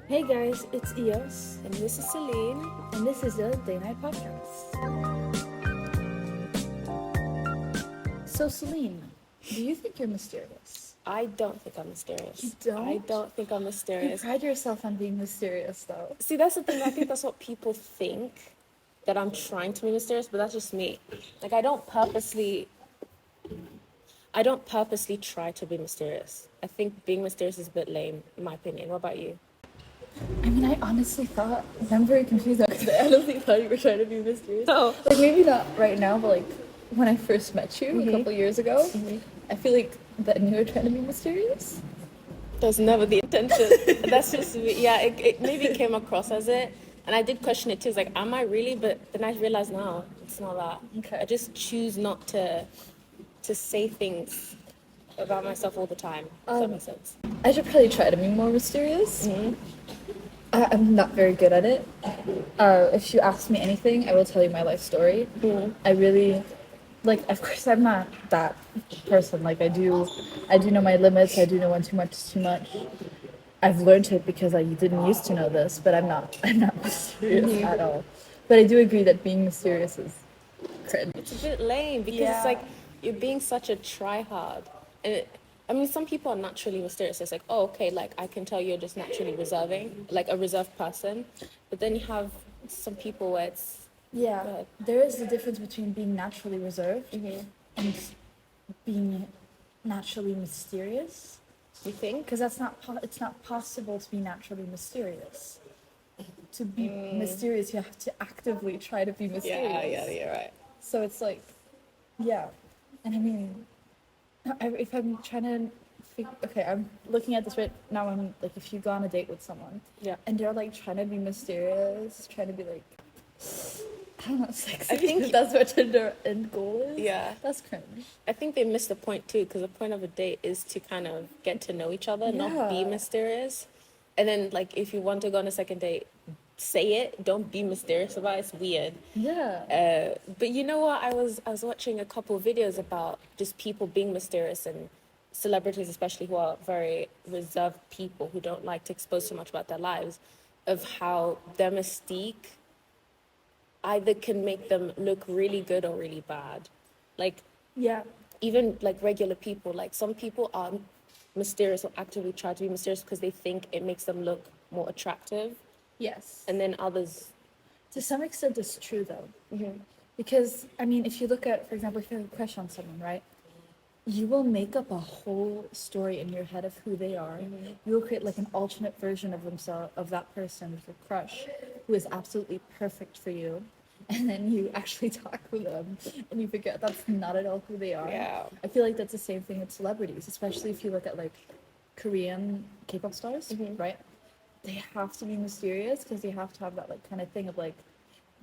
Hey guys, it's Eos, And this is Celine. and this is the Day Night Podcast. So, Celine, do you think you're mysterious? I don't think I'm You mysterious. I don't? don't think I'm You mysterious. pride yourself on being mysterious, though. See, that's the thing. I think that's what people think, that I'm trying to be mysterious, but that's just me. Like I don't purposely try to be mysterious. I think being mysterious is a bit lame, in my opinion. What about you? I mean, I honestly thought, I'm very confused now because I honestly thought you were trying to be mysterious. No. Like, maybe not right now, but like when I first met you a Mhm. couple years ago, Mhm. I feel like then you were trying to be mysterious. That's never the intention. That's just me. Yeah, it maybe came across as it. And I did question it too. It's like, am I really? But then I realized no, it's not that. Okay. I just choose not to say things about myself all the time. If that makes sense. I should probably try to be more mysterious. Mm-hmm. I'm not very good at it. If you ask me anything, I will tell you my life story. Mm-hmm. I really, like, of course, I'm not that person. Like, I do know my limits. I do know when too much is too much. I've learned it because I didn't used to know this, but I'm not mysterious Mm-hmm. at all. But I do agree that being mysterious is cringe. It's a bit lame because it's Yeah. like you're being such a try hard. I mean, some people are naturally mysterious. It's like, oh, okay, like I can tell you're just naturally reserving, like a reserved person. But then you have some people where it's, Yeah, go ahead. there is the difference between being naturally reserved Mm-hmm. and being naturally mysterious. You think? Because it's not possible to be naturally mysterious. To be mysterious, you have to actively try to be mysterious. Yeah, right. So it's like, yeah. And I mean, if I'm trying to, okay, I'm looking at this right now. I'm like, if you go on a date with someone Yeah. and they're like trying to be mysterious, trying to be like, I don't know, sexy. I think- that's what their end goal is. Yeah. That's cringe. I think they missed the point too, because the point of a date is to kind of get to know each other, not be Yeah. mysterious. And then, like, if you want to go on a second date, say it. Don't be mysterious about it. It's weird. Yeah. But you know what? I was watching a couple of videos about just people being mysterious and celebrities, especially who are very reserved people who don't like to expose too much about their lives, of how their mystique either can make them look really good or really bad. Like Yeah. even like regular people, like some people are mysterious or actively try to be mysterious because they think it makes them look more attractive, Yes. and then others. To some extent, it's true though. Because, I mean, if you look at, for example, if you have a crush on someone, right? You will make up a whole story in your head of who they are. You will create like an alternate version of themselves, of that person, of your crush, who is absolutely perfect for you. And then you actually talk with them and you figure out that's not at all who they are. Yeah. I feel like that's the same thing with celebrities, especially if you look at like Korean K-pop stars, right? They have to be mysterious because they have to have that like kind of thing of like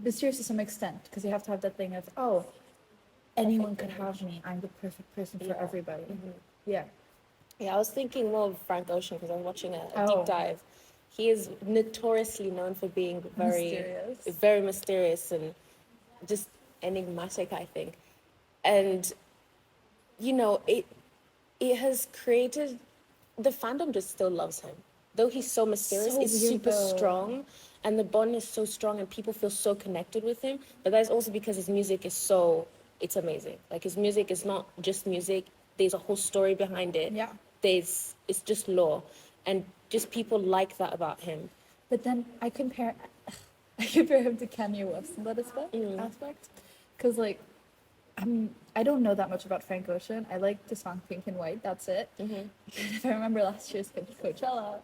mysterious to some extent because they have to have that thing of, oh, anyone could have me. I'm the perfect person for everybody. Yeah. Yeah, I was thinking more of Frank Ocean because I was watching a Oh. deep dive. He is notoriously known for being Mysterious. very mysterious and just enigmatic, I think. And you know, it has created, the fandom just still loves him. Though he's so mysterious, So it's weird, super though. strong and the bond is so strong and people feel so connected with him. But that's also because his music is so, it's amazing. Like his music is not just music, there's a whole story behind it. Yeah. It's just lore. And just people like that about him. But then I compare him to Kanye West in that aspect. Because like I don't know that much about Frank Ocean. I like the song Pink and White, that's it. If I remember last year's Coachella,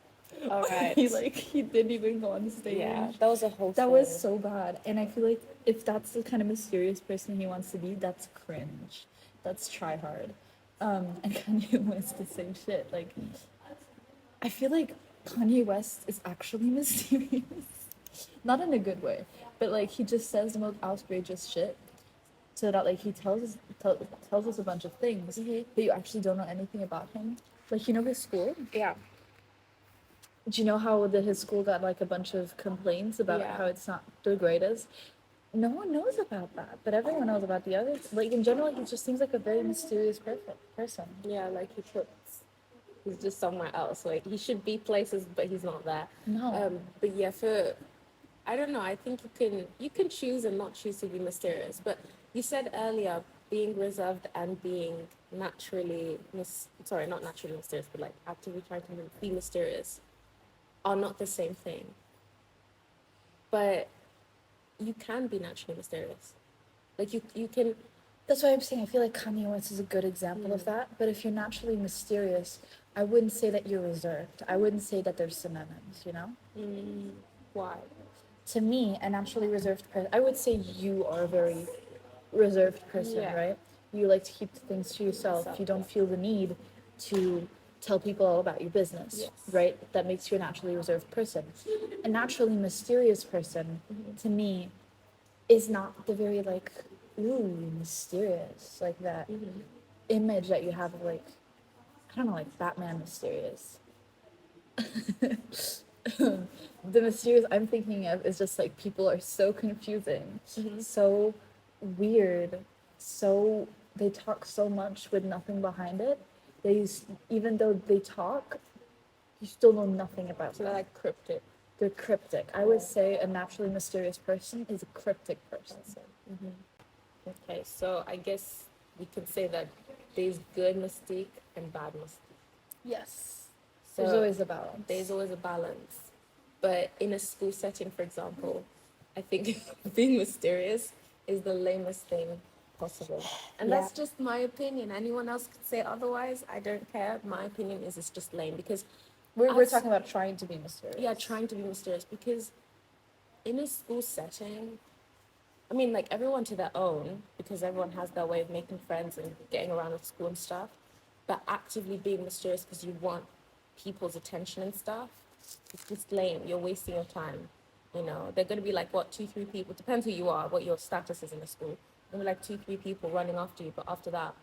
All right. he didn't even go on stage. Yeah, that was a whole That thing. was so bad. And I feel like if that's the kind of mysterious person he wants to be, that's cringe. That's try hard. And Kanye West the same shit. Like I feel like Kanye West is actually mysterious. Not in a good way, but like he just says the most outrageous shit. So that like he tells us a bunch of things, but you actually don't know anything about him. Like you know his school. Yeah. Do you know how his school got like a bunch of complaints about Yeah. how it's not the greatest? No one knows about that, but everyone knows about the others. Like in general, he just seems like a very mysterious person. Yeah, like he puts He's just somewhere else. Like he should be places, but he's not there. No. But yeah, for I don't know. I think you can choose and not choose to be mysterious. But you said earlier being reserved and being sorry, not naturally mysterious, but like actively trying to be mysterious are not the same thing. But you can be naturally mysterious. Like you can. That's why I'm saying I feel like Kanye West is a good example of that. But if you're naturally mysterious, I wouldn't say that you're reserved. I wouldn't say that there's synonyms, you know? Why? To me, a naturally reserved person, I would say you are a very reserved person, Yeah. right? You like to keep things to yourself. You don't feel the need to tell people all about your business, Yes. right? That makes you a naturally reserved person. A naturally mysterious person, to me, is not the very like, ooh, mysterious, like that image that you have of like, I don't know, like Batman mysterious. The mysterious I'm thinking of is just like people are so confusing, so weird, so they talk so much with nothing behind it. Even though they talk, you still know nothing about So them. they're like cryptic. They're cryptic. I would say a naturally mysterious person is a cryptic person. Okay, so I guess we can say that there's good mystique and bad mystique. Yes. So There's always a balance. there's always a balance. But in a school setting, for example, I think being mysterious is the lamest thing possible. And Yeah. that's just my opinion. Anyone else could say otherwise. I don't care. My opinion is it's just lame because We're I've- talking about trying to be mysterious. yeah, trying to be mysterious because in a school setting, I mean, like everyone to their own, because everyone has their way of making friends and getting around at school and stuff. But actively being mysterious because you want people's attention and stuff, it's just lame. You're wasting your time. You know, they're going to be like, what, 2, 3 people? Depends who you are, what your status is in the school. There'll be like 2, 3 people running after you. But after that,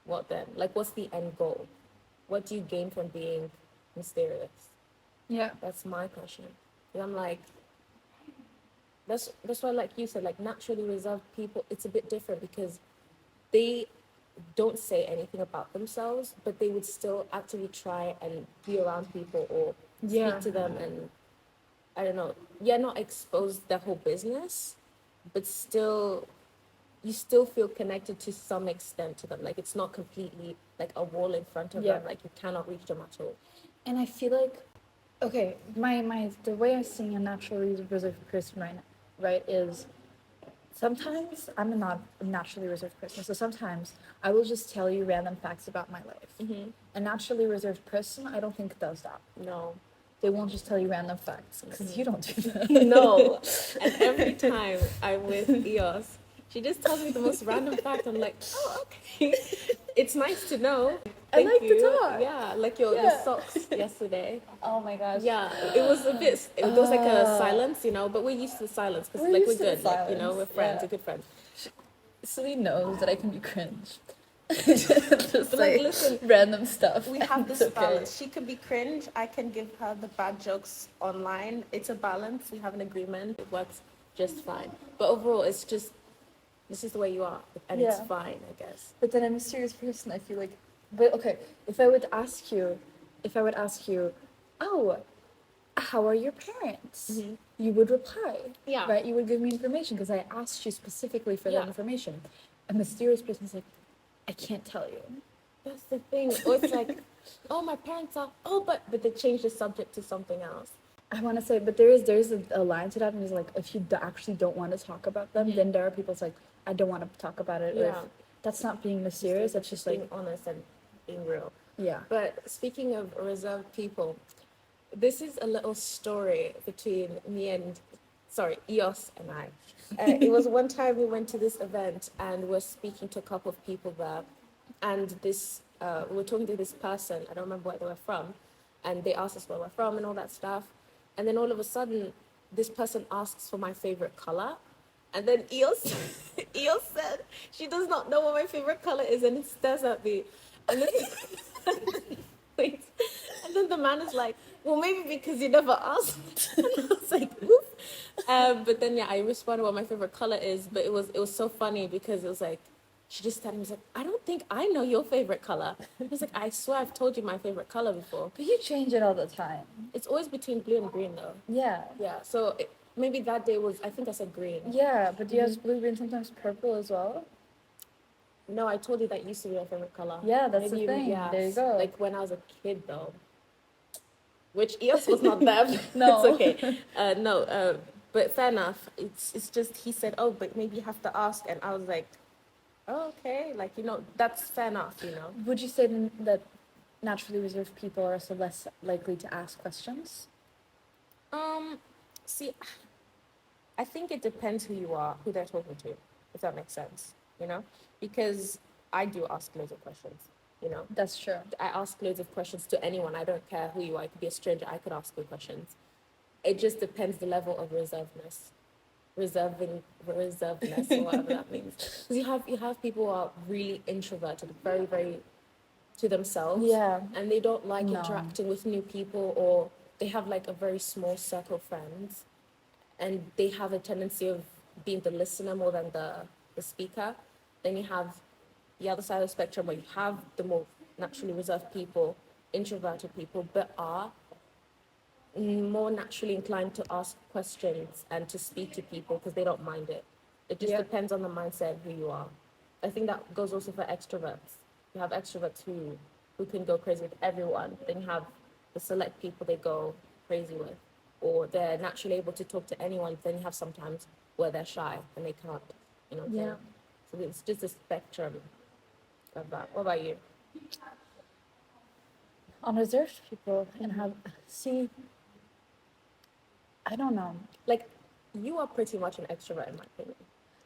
what then? Like, what's the end goal? What do you gain from being mysterious? Yeah. That's my question. And I'm like, that's why, like you said, like naturally reserved people, it's a bit different because they don't say anything about themselves, but they would still actively try and be around people or Yeah. speak to them and I don't know, yeah, not expose their whole business, but still you still feel connected to some extent to them. Like it's not completely like a wall in front of Yeah. them, like you cannot reach them at all. And I feel like, okay, the way I'm seeing a naturally reserved person right, is sometimes I'm not a naturally reserved person. So sometimes I will just tell you random facts about my life. A naturally reserved person, I don't think does that. No. They won't just tell you random facts because you don't do that. No. And every time I'm with EOS, she just tells me the most random fact. I'm like, oh, okay. It's nice to know. I Thank like to you. talk. Yeah, like your Yeah. socks yesterday. Oh my gosh. Yeah, it was a bit, it was like a silence, you know, but we're used to the silence because We're like we're used to the good, like, you know, silence, we're friends, yeah. we're good friends. Celine knows that I can be cringe. Just But, like, like listen, random stuff. We have this It's okay. balance. She could be cringe. I can give her the bad jokes online. It's a balance. We have an agreement. It works just fine. But overall, it's just, this is the way you are. And it's Yeah. fine, I guess. But then I'm a serious person. I feel like, but okay, if I would ask you, oh, how are your parents? You would reply, Yeah. right? You would give me information because I asked you specifically for Yeah. that information. A mysterious person is like, I can't tell you. That's the thing. Or it's like, oh, my parents are, oh, but they change the subject to something else. I want to say, but there's a line to that, and it's like, if you actually don't want to talk about them, then there are people that's like, I don't want to talk about it. Or if Yeah. that's not being mysterious. That's just like, being honest and being real. yeah. But speaking of reserved people, this is a little story between EOS and I. It was one time we went to this event and we're speaking to a couple of people there, and we were talking to this person. I don't remember where they were from, and they asked us where we're from and all that stuff. And then all of a sudden, this person asks for my favorite color, and then EOS said she does not know what my favorite color is, and it stares at me. And then wait, and then the man is like, well, maybe because you never asked. And I was like, oof. But then yeah, I responded what my favorite color is, but it was so funny because it was like, she just started, was like, I don't think I know your favorite color. I was like, I swear I've told you my favorite color before. But you change it all the time. It's always between blue and green though. Yeah. Yeah, so maybe that day was, I think I said green. Yeah, but do you have blue, green, sometimes purple as well? No, I told you that used to be my favorite color. Yeah, that's Maybe the you- thing. yeah, There you go. Like when I was a kid though. Which yes was not them. No. It's okay. No, but fair enough. It's just he said, oh, but maybe you have to ask, and I was like, oh, okay, like that's fair enough, Would you say then that naturally reserved people are also less likely to ask questions? See, I think it depends who you are, who they're talking to, if that makes sense, because I do ask loads of questions, That's true. I ask loads of questions to anyone. I don't care who you are. It could be a stranger. I could ask you questions. It just depends the level of reservedness, reservedness, or whatever that means. Because you have people who are really introverted, very, very to themselves, Yeah. and they don't like No. interacting with new people, or they have like a very small circle of friends, and they have a tendency of being the listener more than the speaker. Then you have the other side of the spectrum where you have the more naturally reserved people, introverted people, but are more naturally inclined to ask questions and to speak to people because they don't mind it. It just Yeah. depends on the mindset of who you are. I think that goes also for extroverts. You have extroverts who can go crazy with everyone. Then you have the select people they go crazy with, or they're naturally able to talk to anyone. Then you have sometimes where they're shy and they can't, Yeah. So it's just a spectrum of that. What about you? On reserved people and have see. I don't know, Like, you are pretty much an extrovert in my opinion.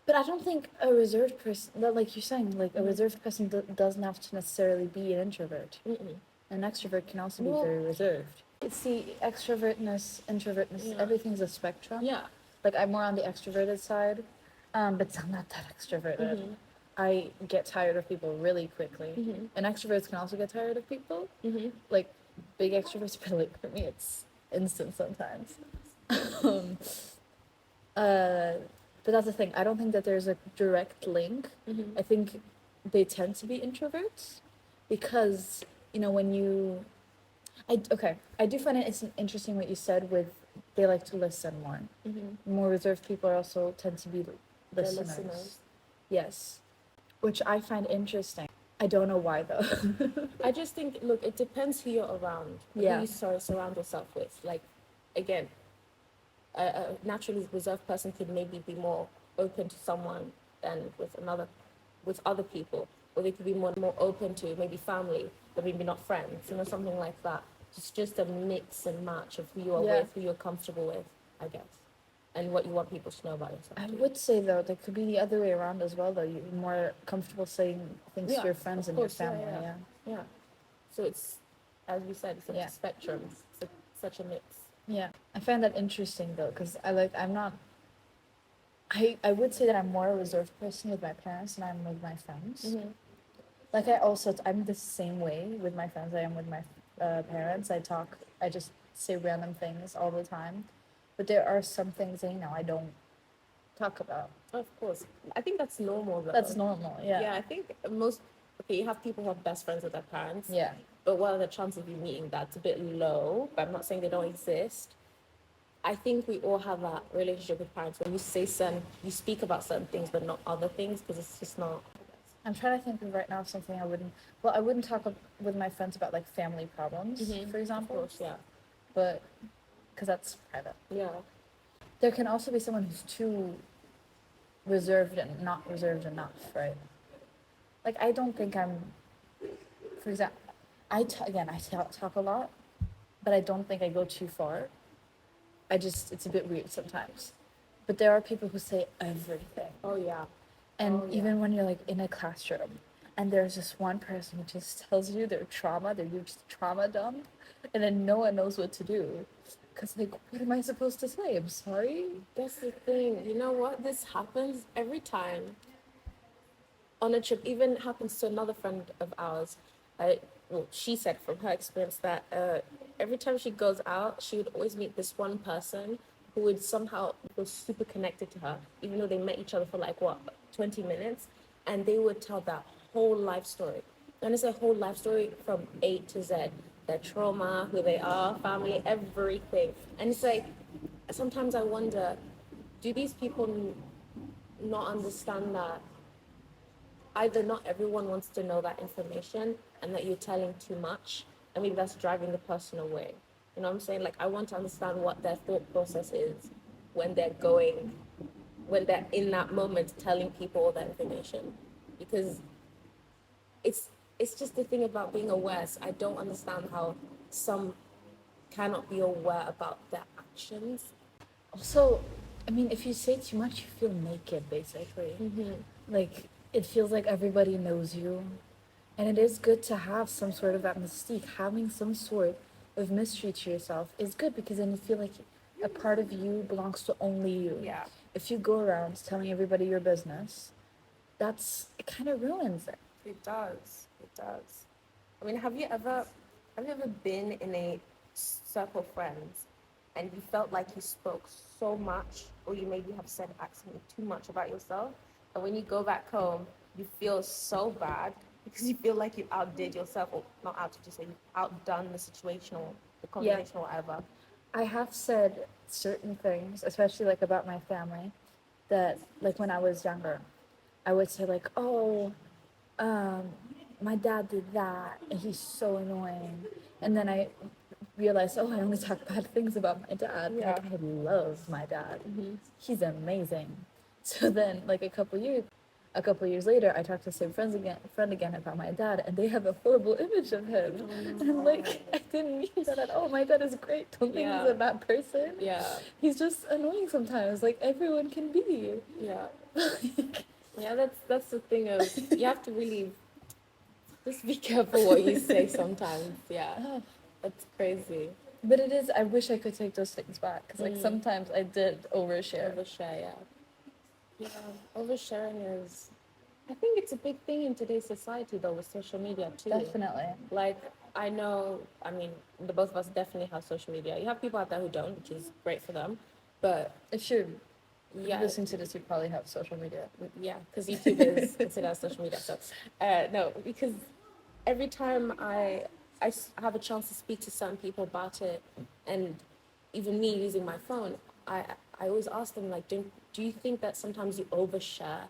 but I don't think a reserved person, that like you're saying, like a reserved person doesn't have to necessarily be an introvert. Mm-mm. An extrovert can also Well- be very reserved. See, extrovertness, introvertness, Yeah. everything's a spectrum. Yeah. Like I'm more on the extroverted side, but I'm not that extroverted. Mhm. I get tired of people really quickly. Mhm. And extroverts can also get tired of people. Mhm. Like big extroverts, but like for me, it's instant sometimes. um, but that's the thing. I don't think that there's a direct link. Mhm. I think they tend to be introverts because when you, I do find it interesting what you said with they like to listen more. Mhm. More reserved people also tend to be They're listeners. Yes, which I find interesting. I don't know why though. I just think, look, it depends who you're around, Yeah. who you surround yourself with. Like, again, a naturally reserved person could maybe be more open to someone than with other people, or they could be more open to maybe family, but maybe not friends, something like that. It's just a mix and match of who you are Yeah. with, who you're comfortable with, I guess, and what you want people to know about yourself. I too. would say though, that could be the other way around as well. Though you're more comfortable saying things Yeah, to your friends of and your course, yeah, family. yeah. Yeah. Yeah. So it's, as we said, it's a Yeah. spectrum. It's such a mix. Yeah, I find that interesting though, because I'm not. I would say that I'm more a reserved person with my parents than I'm with my friends. Mm-hmm. Like I'm the same way with my friends I am with my parents. I just say random things all the time, but there are some things that I don't talk about. Of course. I think that's normal though. That's normal. Yeah, Yeah. I think you have people who have best friends with their parents. Yeah. But what are the chances of you meeting that's a bit low? But I'm not saying they don't exist. I think we all have that relationship with parents where you speak about certain things, but not other things, because it's just not. I'm trying to think of right now of something I wouldn't talk with my friends about like family problems, Mhm. for Of example, course, yeah. but because that's private. Yeah. There can also be someone who's too reserved and not reserved enough, right? Like I don't think for example, I talk a lot, but I don't think I go too far. It's a bit weird sometimes. But there are people who say everything. Oh yeah. And Oh, yeah. even when you're like in a classroom and there's this one person who just tells you their trauma, they're just trauma dump, and then no one knows what to do. Because, like, what am I supposed to say? I'm sorry? That's the thing. You know what? This happens every time on a trip. Even happens to another friend of ours. She said from her experience that every time she goes out, she would always meet this one person who would somehow feel super connected to her, even though they met each other for 20 minutes. and they would tell that whole life story. And it's a whole life story from A to Z, their trauma, who they are, family, everything. And it's like, sometimes I wonder, do these people not understand that either not everyone wants to know that information and that you're telling too much, and maybe that's driving the person away. You know what I'm saying? Like, I want to understand what their thought process is when they're going, when they're in that moment telling people all that information, because it's just the thing about being aware. So I don't understand how some cannot be aware about their actions. Also, I mean, if you say too much, you feel naked, basically. Like, it feels like everybody knows you. And it is good to have some sort of that mystique. Having some sort of mystery to yourself is good because then you feel like a part of you belongs to only you. Yeah. If you go around telling everybody your business, it kind of ruins it. It does. It does. I mean, have you ever been in a circle of friends and you felt like you spoke so much, or you maybe have said accidentally too much about yourself, and when you go back home, you feel so bad because you feel like you outdid yourself, or not outdid yourself, you outdone the situation or the Yeah. conversation or whatever. I have said certain things, especially like about my family, that like when I was younger, I would say like, "Oh, um, my dad did that, and he's so annoying." And then I realized, oh, I only talk bad things about my dad. Yeah. Like I love my dad. Mm-hmm. He's amazing. So then, like a couple years later, I talked to the same friend again about my dad, and they have a horrible image of him. And I'm like, I didn't mean that at all. My dad is great. Don't think he's Yeah. a bad person. Yeah. He's just annoying sometimes, like everyone can be. Yeah. Yeah, that's the thing of, you have to really just be careful what you say sometimes. Yeah. Oh, That's crazy. but it is. I wish I could take those things back because like Mm. sometimes I did overshare. Overshare, yeah. Yeah, oversharing is, I think it's a big thing in today's society though, with social media too. Definitely. Like, I know, I mean, the both of us definitely have social media. You have people out there who don't, which is great for them. But If you're yeah, listening to this, you probably have social media. yeah, because YouTube is considered as social media. So, no, because every time have a chance to speak to certain people about it, and even me using my phone, I always ask them like, do you think that sometimes you overshare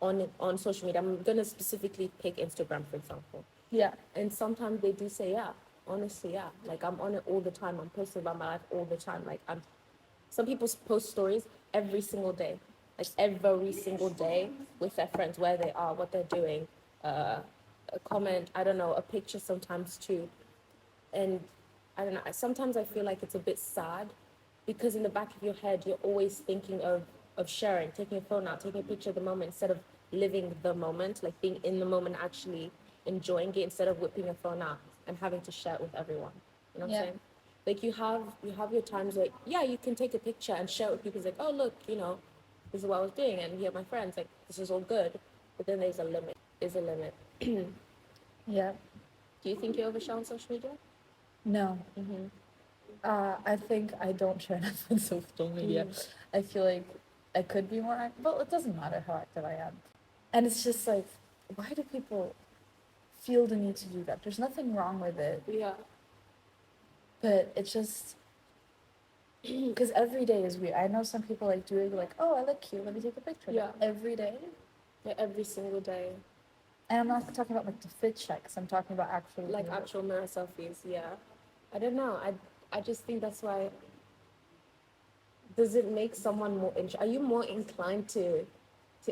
on social media? I'm gonna specifically pick Instagram, for example. Yeah. And sometimes they do say, yeah, honestly, yeah. Like, I'm on it all the time. I'm posting about my life all the time. Like, some people post stories every single day, like every single day, with their friends, where they are, what they're doing, a comment, I don't know, a picture sometimes too. And I don't know, sometimes I feel like it's a bit sad because in the back of your head, you're always thinking of sharing, taking your phone out, taking a picture of the moment instead of living the moment, like being in the moment, actually enjoying it instead of whipping your phone out and having to share it with everyone. You know what I'm Yeah. saying? Like, you have your times where, yeah, you can take a picture and share it with people. It's like, oh, look, this is what I was doing, and here are my friends. Like, this is all good. But then there's a limit. There's a limit. Yeah. Do you think you overshare on social media? No. Mm-hmm. I think I don't share enough on social media. I feel like I could be more active. Well, it doesn't matter how active I am. And it's just like, why do people feel the need to do that? There's nothing wrong with it, Yeah. but it's just because every day is weird. I know some people like doing like, oh, I look cute. Let me take a picture. Yeah. Every day. Yeah, every single day. And I'm not talking about like the fit checks. I'm talking about actual Like actual mirror selfies, yeah. I don't know. I just think that's why. Does it make someone more? Are you more inclined to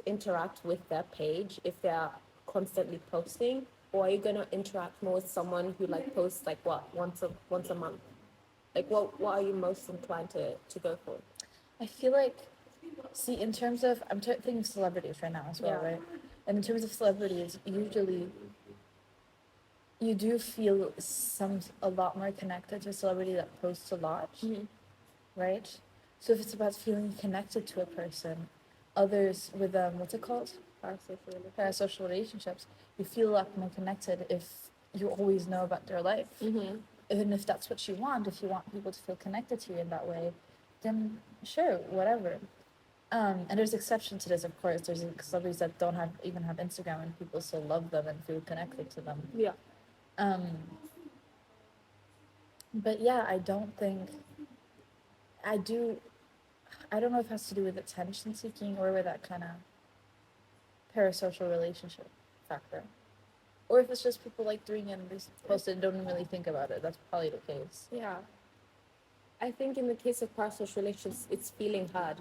interact with their page if they're constantly posting, or are you gonna interact more with someone who like posts like what once a month? Like, what are you most inclined to go for? I feel like, see, in terms of, I'm thinking of celebrities right now as well, Yeah. right? And in terms of celebrities, usually you do feel a lot more connected to a celebrity that posts a lot, right? So if it's about feeling connected to a person, others with what's it called? Parasocial relationships, you feel a lot more connected if you always know about their life. Mm-hmm. Even if that's what you want, if you want people to feel connected to you in that way, then sure, whatever. And there's exception to this, of course. There's celebrities that don't have even have Instagram, and people still love them and feel connected to them. Yeah. Um, but yeah, I don't think I do. I don't know if it has to do with attention seeking or with that kind of parasocial relationship factor, or if it's just people like doing it and they post it and don't really think about it. That's probably the case. Yeah. I think in the case of parasocial relationships, it's feeling heard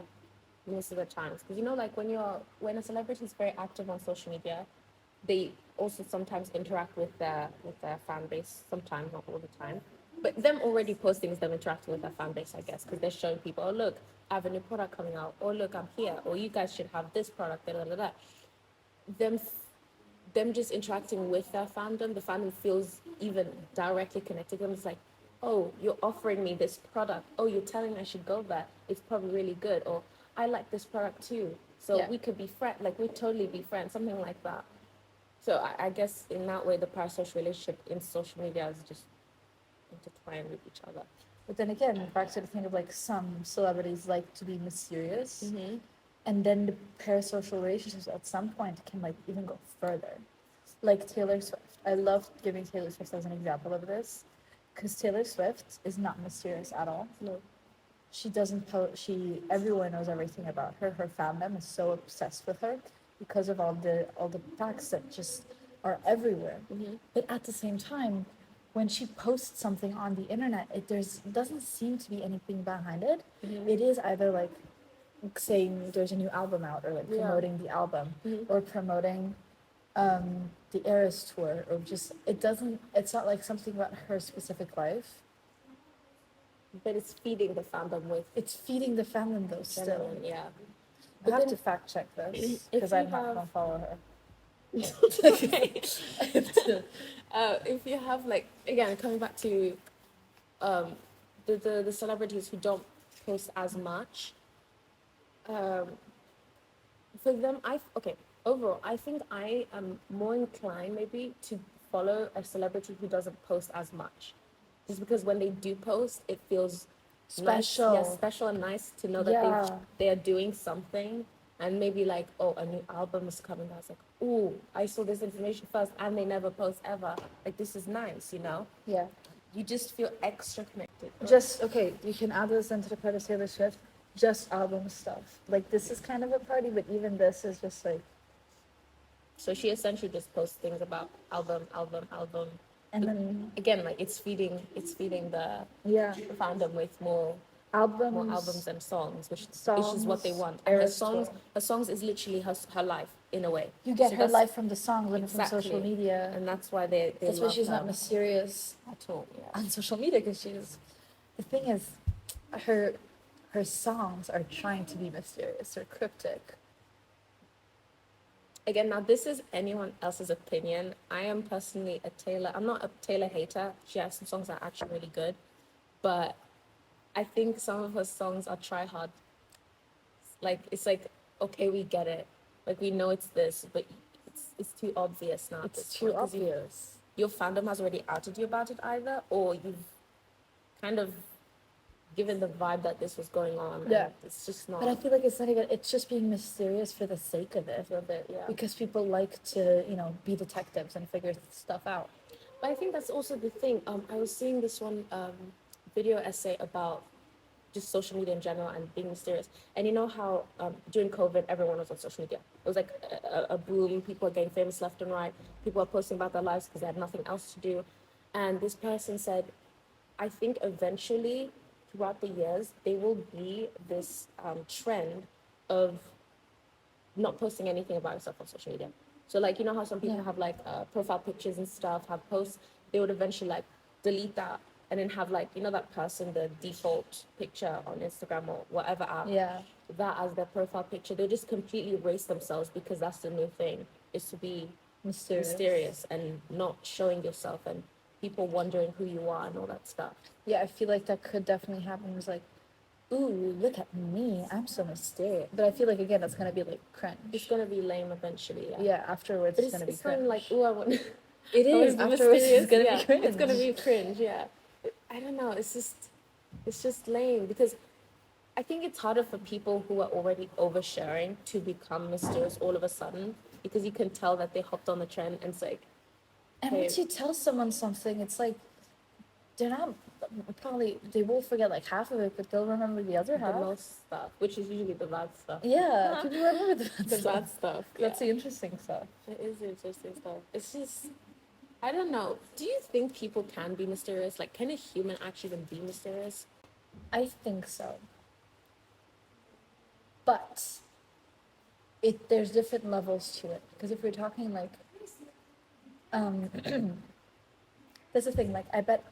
most of the times. Because you know, like when a celebrity is very active on social media, they also sometimes interact with their fan base. Sometimes, not all the time. But them already posting is them interacting with their fan base, I guess, because they're showing people, oh look, I have a new product coming out. Or look, I'm here. Or you guys should have this product. Da, da, da, da. Them them just interacting with their fandom, the fandom feels even directly connected to them. It's like, oh, you're offering me this product. Oh, you're telling me I should go there. It's probably really good. Or I like this product too. So Yeah. we could be friends. Like we totally be friends. Something like that. So I guess in that way, the parasocial relationship in social media is just intertwined with each other. But then again, back to the thing of like some celebrities like to be mysterious, Mm-hmm. and then the parasocial relationships at some point can like even go further. Like Taylor Swift. I love giving Taylor Swift as an example of this, because Taylor Swift is not mysterious at all. No. She doesn't everyone knows everything about her. Her fandom is so obsessed with her because of all the facts that just are everywhere. Mm-hmm. But at the same time, when she posts something on the internet, doesn't seem to be anything behind it. Mm-hmm. It is either like saying there's a new album out, or like Yeah. promoting the album, Mm-hmm. or promoting the Eras tour, or just it's not like something about her specific life. But it's feeding the fandom with It's feeding the fandom though still. genuine, yeah. I But have then- to fact check this if because you I'm not have- gonna follow her. Okay. If you have like again coming back to the celebrities who don't post as much, for them overall I think I am more inclined maybe to follow a celebrity who doesn't post as much, just because when they do post it feels Special. nice, yeah, special and nice to know that Yeah. they are doing something. And maybe like, oh, a new album is coming out. It's like, oh, I saw this information first, and they never post ever. Like, this is nice, you know? Yeah. You just feel extra connected. Just okay, you can add this into the part of Taylor Swift. Just album stuff. Like this is kind of a party, but even this is just like. So she essentially just posts things about album. And then Again, like it's feeding the yeah, fandom with more albums and songs, which is what they songs, want. And Eras tour. her songs is literally her life in a way. You get So her that's- life from the songs and from social Exactly. media. and that's why they That's why love she's her not mysterious at all. Yeah. on social media, because she's. The thing is, her songs are trying to be mysterious or cryptic. Again, now this is anyone else's opinion. I am personally I'm not a Taylor hater. She has some songs that are actually really good, but I think some of her songs are try hard. Like it's like, okay, we get it. Like we know it's this, but it's too obvious now. at It's this too point, 'cause obvious. your fandom has already outed you about it either, or you've kind of given the vibe that this was going on. And Yeah. it's just not. But I feel like it's not even. It's just being mysterious for the sake of it. Yeah. Because people like to, be detectives and figure stuff out. But I think that's also the thing. I was seeing this one video essay about just social media in general and being mysterious. And you know how during COVID, everyone was on social media. It was like a boom. People are getting famous left and right. People are posting about their lives because they had nothing else to do. And this person said, I think eventually, throughout the years, there will be this trend of not posting anything about yourself on social media. So like, you know how some people Yeah. have like profile pictures and stuff, have posts, they would eventually like delete that and then have like, that person, the default picture on Instagram or whatever app, Yeah. that as their profile picture. They'll just completely erase themselves because that's the new thing, is to be mysterious and not showing yourself and people wondering who you are and all that stuff. Yeah, I feel like that could definitely happen. It's like, ooh, look at me, I'm so mysterious. But I feel like again, that's gonna be like cringe. It's gonna be lame eventually, yeah. Yeah, afterwards But it's gonna be it's not cringe. like, ooh, I want. It I wanna is be afterwards. It's mysterious, gonna yeah. be cringe. It's gonna be cringe, yeah. I don't know. It's just lame because I think it's harder for people who are already oversharing to become mysterious all of a sudden because you can tell that they hopped on the trend and it's like, And hey, once you tell someone something, it's like they're not probably they will forget like half of it, but they'll remember the other the half. most stuff, which is usually the bad stuff. Yeah, people remember the bad The stuff. bad stuff. That's the interesting stuff. It is interesting stuff. It's just, I don't know. Do you think people can be mysterious? Like, can a human actually even be mysterious? I think so. But there's different levels to it. Because if we're talking like that's the thing, like I bet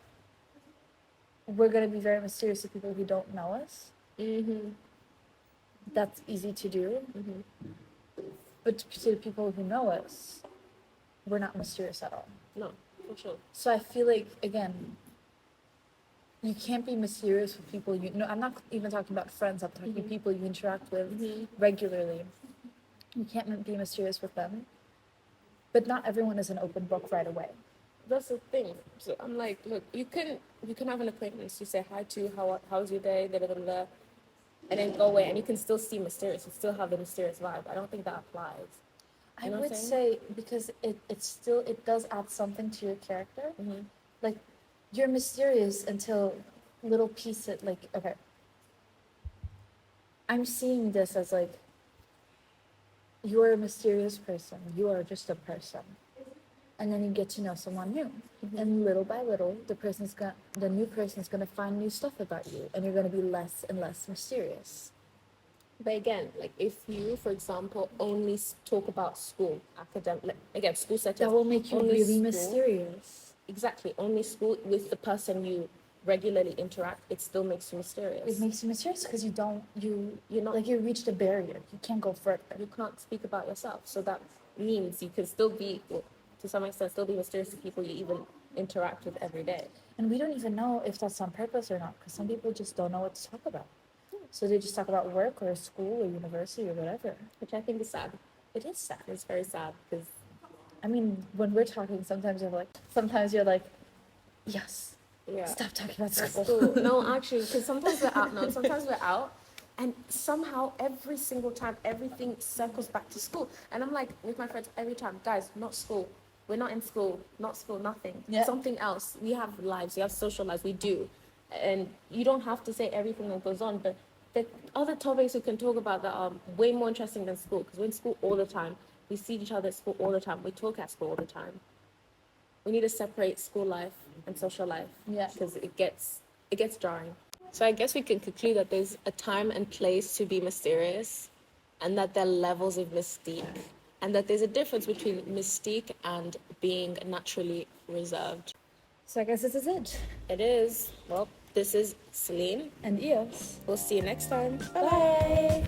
we're gonna be very mysterious to people who don't know us. Mm-hmm. That's easy to do. Mm-hmm. But to the people who know us, we're not mysterious at all. No, for sure. So I feel like again, you can't be mysterious with people you know. I'm not even talking about friends. I'm talking people you interact with regularly. You can't be mysterious with them. But not everyone is an open book right away. That's the thing. So I'm like, look, you can have an acquaintance. You say hi to how's your day, da, da, da, da, and then go away, and you can still see mysterious. You still have the mysterious vibe. I don't think that applies. I You know what would I'm say because it does add something to your character. Mm-hmm. Like you're mysterious until little pieces. Like okay, I'm seeing this as like you're a mysterious person. You are just a person. And then you get to know someone new. And little by little, the new person's gonna find new stuff about you, and you're gonna be less and less mysterious. But again, like if you, for example, only talk about school, academic, like, again, school settings, That will make you only really school, mysterious. Exactly, only school with the person you regularly interact, it still makes you mysterious. It makes you mysterious because you're not like you reached a barrier. You can't go further. you can't speak about yourself. So that means you can still be, well, to some extent, still be mysterious to people you even interact with every day. And we don't even know if that's on purpose or not, because some people just don't know what to talk about. So they just talk about work or school or university or whatever. Which I think is sad. It is sad. It's very sad because I mean, when we're talking, sometimes you're like, yes, yeah. stop talking about That's school. cool. No, actually, because sometimes we're out. No, sometimes we're out, and somehow every single time everything circles back to school. And I'm like with my friends every time, guys, not school. We're not in school. Not school. Nothing. Yeah. Something else. We have lives. We have social lives. We do, and you don't have to say everything that goes on, but the other topics we can talk about that are way more interesting than school. Because we're in school all the time. We see each other at school all the time. We talk at school all the time. We need to separate school life and social life. Yeah. Because it gets jarring. So I guess we can conclude that there's a time and place to be mysterious, and that there are levels of mystique, and that there's a difference between mystique and being naturally reserved. So I guess this is it. It is. Well, this is Celine. And yes. We'll see you next time. Bye.